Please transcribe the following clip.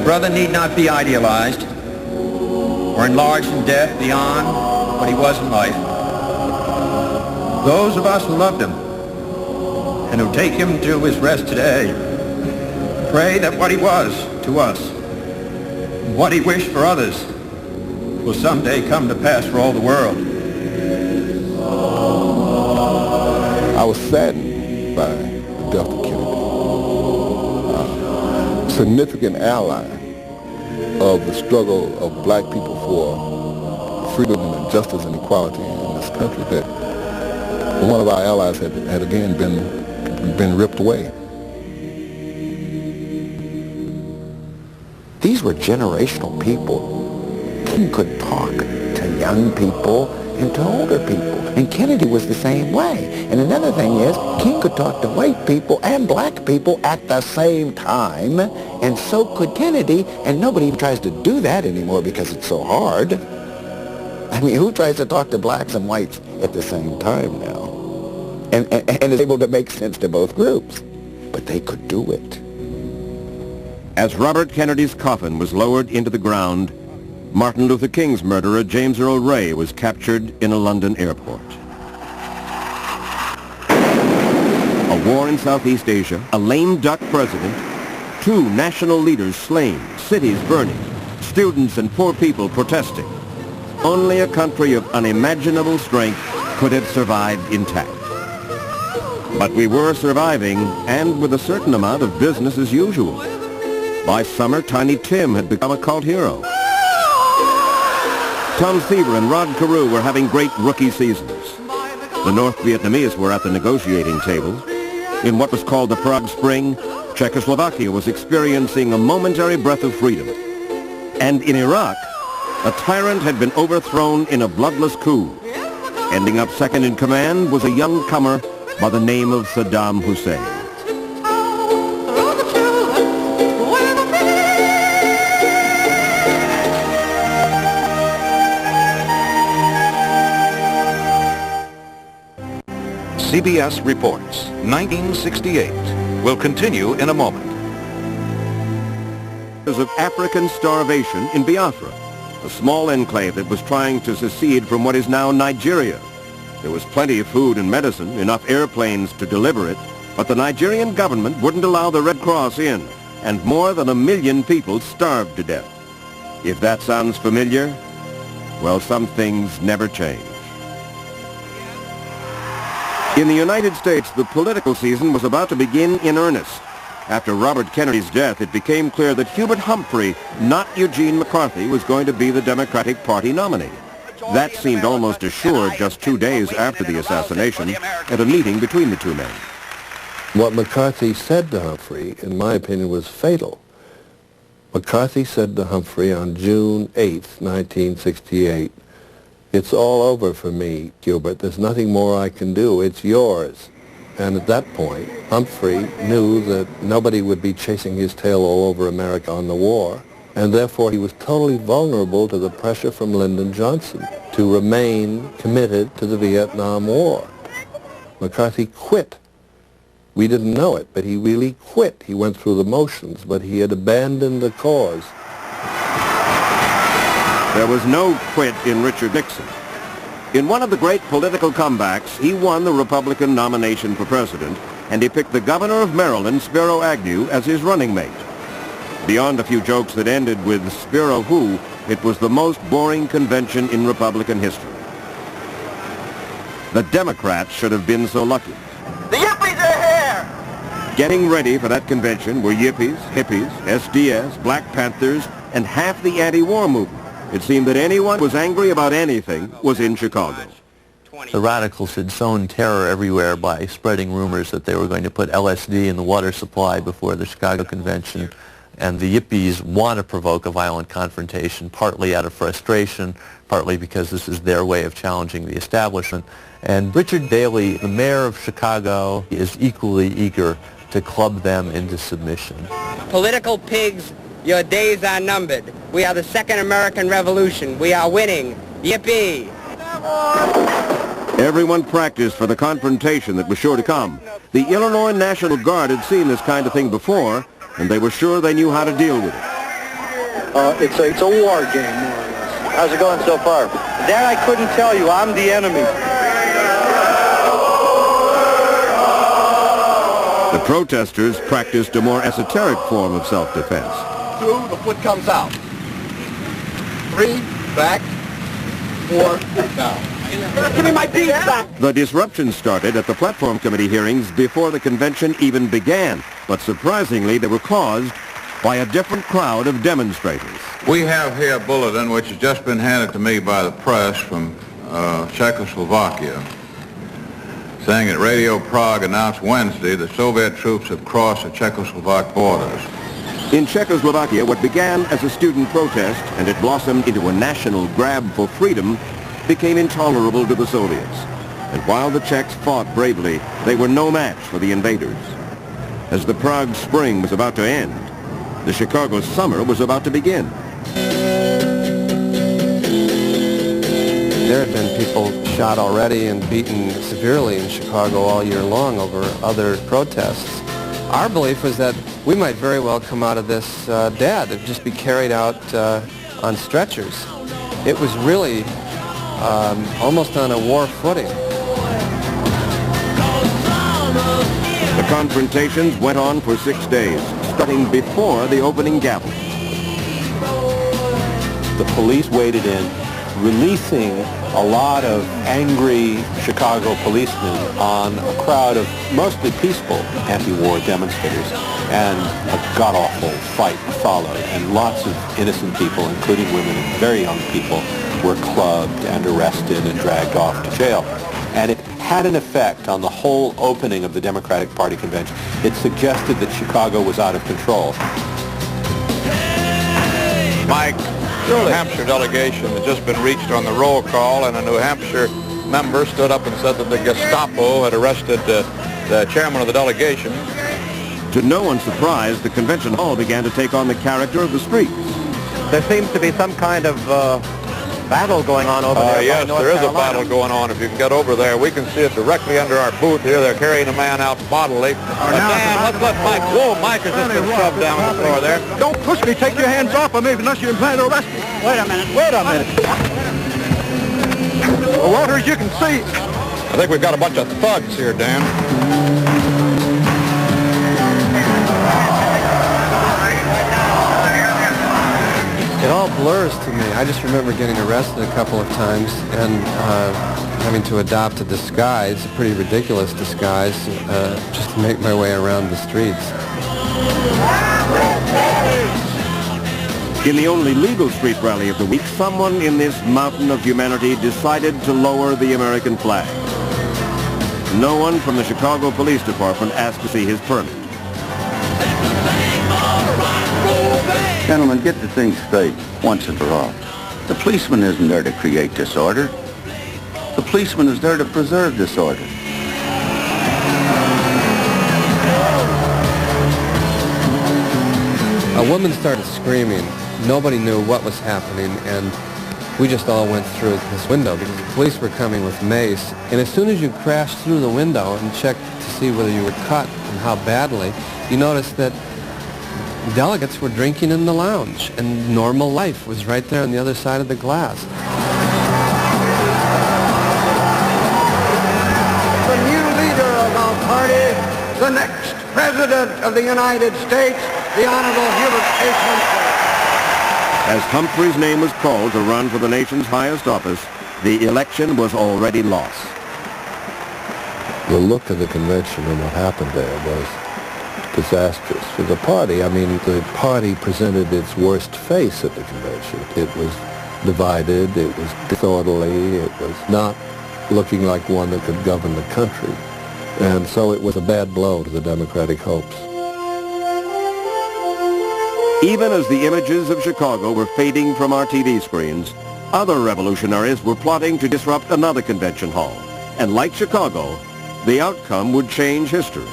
brother need not be idealized or enlarged in death beyond what he was in life. Those of us who loved him and who take him to his rest today pray that what he was to us, and what he wished for others, will someday come to pass for all the world. I was saddened by the death of Kennedy, a significant ally of the struggle of black people for freedom and justice and equality in this country, that one of our allies had again been ripped away. These were generational people. King could talk to young people and to older people. And Kennedy was the same way. And another thing is, King could talk to white people and black people at the same time, and so could Kennedy, and nobody even tries to do that anymore because it's so hard. I mean, who tries to talk to blacks and whites at the same time now? And is able to make sense to both groups. But they could do it. As Robert Kennedy's coffin was lowered into the ground, Martin Luther King's murderer, James Earl Ray, was captured in a London airport. A war in Southeast Asia, a lame duck president, 2 national leaders slain, cities burning, students and poor people protesting. Only a country of unimaginable strength could have survived intact. But we were surviving, and with a certain amount of business as usual. By summer, Tiny Tim had become a cult hero. Tom Seaver and Rod Carew were having great rookie seasons. The North Vietnamese were at the negotiating table. In what was called the Prague Spring, Czechoslovakia was experiencing a momentary breath of freedom. And in Iraq, a tyrant had been overthrown in a bloodless coup. Ending up second in command was a young comer by the name of Saddam Hussein. CBS Reports, 1968, will continue in a moment. Of African starvation in Biafra, a small enclave that was trying to secede from what is now Nigeria. There was plenty of food and medicine, enough airplanes to deliver it, but the Nigerian government wouldn't allow the Red Cross in, and more than 1 million people starved to death. If that sounds familiar, well, some things never change. In the United States, the political season was about to begin in earnest. After Robert Kennedy's death, it became clear that Hubert Humphrey, not Eugene McCarthy, was going to be the Democratic Party nominee. That seemed almost assured just 2 days after the assassination at a meeting between the two men. What McCarthy said to Humphrey, in my opinion, was fatal. McCarthy said to Humphrey on June 8, 1968, "It's all over for me, Hubert. There's nothing more I can do. It's yours." And at that point, Humphrey knew that nobody would be chasing his tail all over America on the war, and therefore he was totally vulnerable to the pressure from Lyndon Johnson to remain committed to the Vietnam War. McCarthy quit. We didn't know it, but he really quit. He went through the motions, but he had abandoned the cause. There was no quit in Richard Nixon. In one of the great political comebacks, he won the Republican nomination for president, and he picked the governor of Maryland, Spiro Agnew, as his running mate. Beyond a few jokes that ended with Spiro who, it was the most boring convention in Republican history. The Democrats should have been so lucky. The yippies are here! Getting ready for that convention were yippies, hippies, SDS, Black Panthers, and half the anti-war movement. It seemed that anyone who was angry about anything was in Chicago. The radicals had sown terror everywhere by spreading rumors that they were going to put LSD in the water supply before the Chicago Convention. And the yippies want to provoke a violent confrontation, partly out of frustration, partly because this is their way of challenging the establishment. And Richard Daley, the mayor of Chicago, is equally eager to club them into submission. Political pigs, your days are numbered. We are the Second American Revolution. We are winning. Yippee! Everyone practiced for the confrontation that was sure to come. The Illinois National Guard had seen this kind of thing before, and they were sure they knew how to deal with it. It's a war game, more or less. How's it going so far? That I couldn't tell you. I'm the enemy. The protesters practiced a more esoteric form of self-defense. 2, the foot comes out. 3, back. 4, down. Give me my beat back! The disruption started at the platform committee hearings before the convention even began, but surprisingly they were caused by a different crowd of demonstrators. We have here a bulletin which has just been handed to me by the press from Czechoslovakia, saying that Radio Prague announced Wednesday that Soviet troops have crossed the Czechoslovak borders. In Czechoslovakia, what began as a student protest and it blossomed into a national grab for freedom became intolerable to the Soviets. And while the Czechs fought bravely, they were no match for the invaders. As the Prague spring was about to end, the Chicago summer was about to begin. There had been people shot already and beaten severely in Chicago all year long over other protests. Our belief was that we might very well come out of this dead and just be carried out on stretchers. It was really almost on a war footing. The confrontations went on for 6 days, starting before the opening gavel. The police waded in, releasing a lot of angry Chicago policemen on a crowd of mostly peaceful anti-war demonstrators, and a god-awful fight followed, and lots of innocent people, including women and very young people, were clubbed and arrested and dragged off to jail. And it had an effect on the whole opening of the Democratic Party convention. It suggested that Chicago was out of control. Mike, the New Hampshire delegation has just been reached on the roll call, and a New Hampshire member stood up and said that the Gestapo had arrested the chairman of the delegation. To no one's surprise, the convention hall began to take on the character of the streets. There seems to be some kind of battle going on over there. Yes, there is a battle going on. If you can get over there, we can see it directly under our booth here. They're carrying a man out bodily. Dan, let's let Mike. Whoa, Mike has just been shoved down the floor there. Don't push me. Take your hands off of me unless you plan to arrest me. Wait a minute. Well, Walter, as you can see, I think we've got a bunch of thugs here, Dan. It all blurs to me. I just remember getting arrested a couple of times and having to adopt a disguise, a pretty ridiculous disguise, just to make my way around the streets. In the only legal street rally of the week, someone in this mountain of humanity decided to lower the American flag. No one from the Chicago Police Department asked to see his permit. Gentlemen, get the thing straight once and for all. The policeman isn't there to create disorder. The policeman is there to preserve disorder. A woman started screaming. Nobody knew what was happening, and we just all went through this window because the police were coming with mace. And as soon as you crashed through the window and checked to see whether you were cut and how badly, you noticed that delegates were drinking in the lounge, and normal life was right there on the other side of the glass. the new leader of our party, the next president of the United States, the Honorable Hubert H. Humphrey. As Humphrey's name was called to run for the nation's highest office, the election was already lost. The look of the convention and what happened there was disastrous for the party. I mean, the party presented its worst face at the convention. It was divided, it was disorderly, it was not looking like one that could govern the country. And so it was a bad blow to the Democratic hopes. Even as the images of Chicago were fading from our TV screens, other revolutionaries were plotting to disrupt another convention hall. And like Chicago, the outcome would change history.